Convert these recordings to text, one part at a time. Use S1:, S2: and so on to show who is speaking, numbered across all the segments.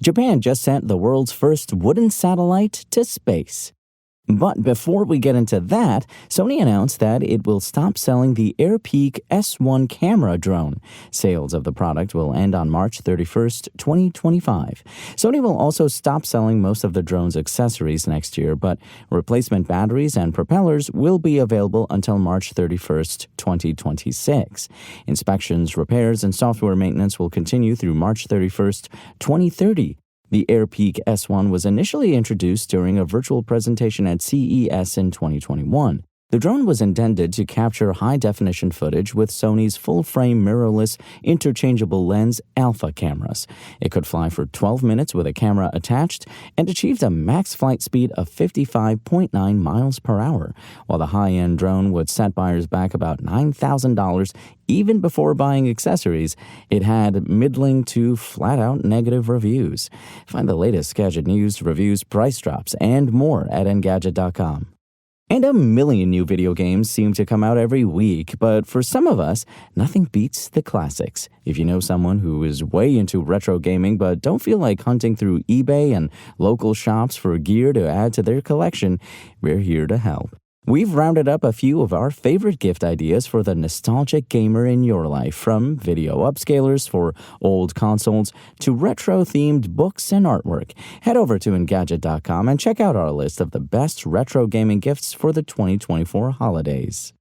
S1: Japan just sent the world's first wooden satellite to space. But before we get into that, Sony announced that it will stop selling the AirPeak S1 camera drone. Sales of the product will end on March 31st, 2025. Sony will also stop selling most of the drone's accessories next year, but replacement batteries and propellers will be available until March 31st, 2026. Inspections, repairs, and software maintenance will continue through March 31st, 2030. The AirPeak S1 was initially introduced during a virtual presentation at CES in 2021. The drone was intended to capture high-definition footage with Sony's full-frame mirrorless interchangeable lens alpha cameras. It could fly for 12 minutes with a camera attached and achieved a max flight speed of 55.9 miles per hour, while the high-end drone would set buyers back about $9,000 even before buying accessories. It had middling to flat-out negative reviews. Find the latest Gadget news, reviews, price drops, and more at Engadget.com. And a million new video games seem to come out every week, but for some of us, nothing beats the classics. If you know someone who is way into retro gaming but don't feel like hunting through eBay and local shops for gear to add to their collection, we're here to help. We've rounded up a few of our favorite gift ideas for the nostalgic gamer in your life, from video upscalers for old consoles to retro-themed books and artwork. Head over to Engadget.com and check out our list of the best retro gaming gifts for the 2024 holidays.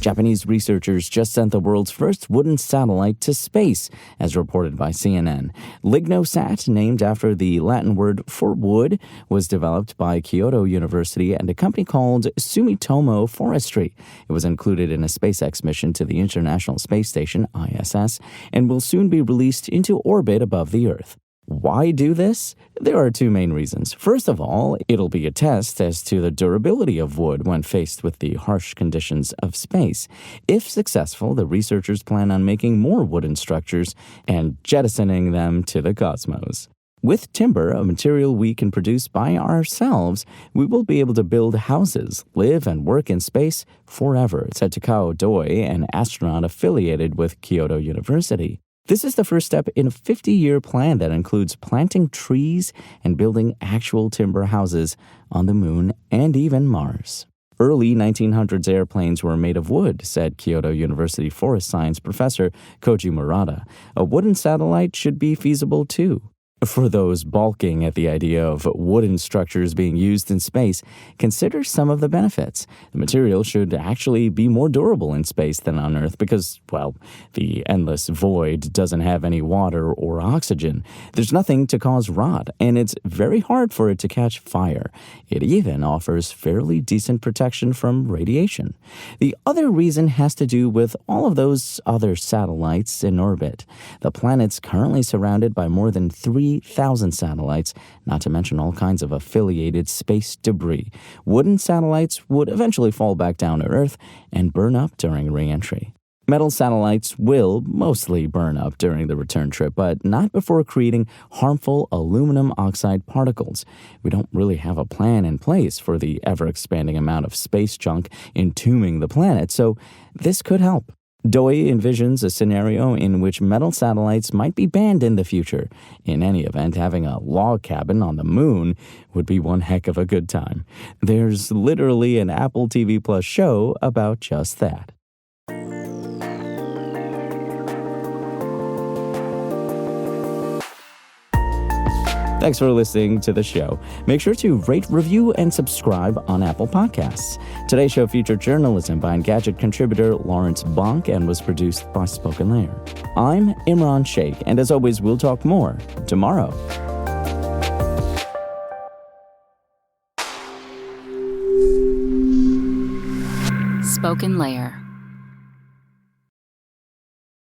S1: Japanese researchers just sent the world's first wooden satellite to space, as reported by CNN. LignoSat, named after the Latin word for wood, was developed by Kyoto University and a company called Sumitomo Forestry. It was included in a SpaceX mission to the International Space Station, ISS, and will soon be released into orbit above the Earth. Why do this? There are two main reasons. First of all, it'll be a test as to the durability of wood when faced with the harsh conditions of space. If successful, the researchers plan on making more wooden structures and jettisoning them to the cosmos. With timber, a material we can produce by ourselves, we will be able to build houses, live and work in space forever, said Takao Doi, an astronaut affiliated with Kyoto University. This is the first step in a 50-year plan that includes planting trees and building actual timber houses on the moon and even Mars. Early 1900s airplanes were made of wood, said Kyoto University forest science professor Koji Murata. A wooden satellite should be feasible too. For those balking at the idea of wooden structures being used in space, consider some of the benefits. The material should actually be more durable in space than on Earth because, well, the endless void doesn't have any water or oxygen. There's nothing to cause rot, and it's very hard for it to catch fire. It even offers fairly decent protection from radiation. The other reason has to do with all of those other satellites in orbit. The planet's currently surrounded by more than 3,000 satellites, not to mention all kinds of affiliated space debris. Wooden satellites would eventually fall back down to Earth and burn up during re-entry. Metal satellites will mostly burn up during the return trip, but not before creating harmful aluminum oxide particles. We don't really have a plan in place for the ever-expanding amount of space junk entombing the planet, so this could help. Doi envisions a scenario in which metal satellites might be banned in the future. In any event, having a log cabin on the moon would be one heck of a good time. There's literally an Apple TV Plus show about just that. Thanks for listening to the show. Make sure to rate, review, and subscribe on Apple Podcasts. Today's show featured journalism by Engadget contributor Lawrence Bonk and was produced by Spoken Layer. I'm Imran Sheikh, and as always, we'll talk more tomorrow.
S2: Spoken Layer.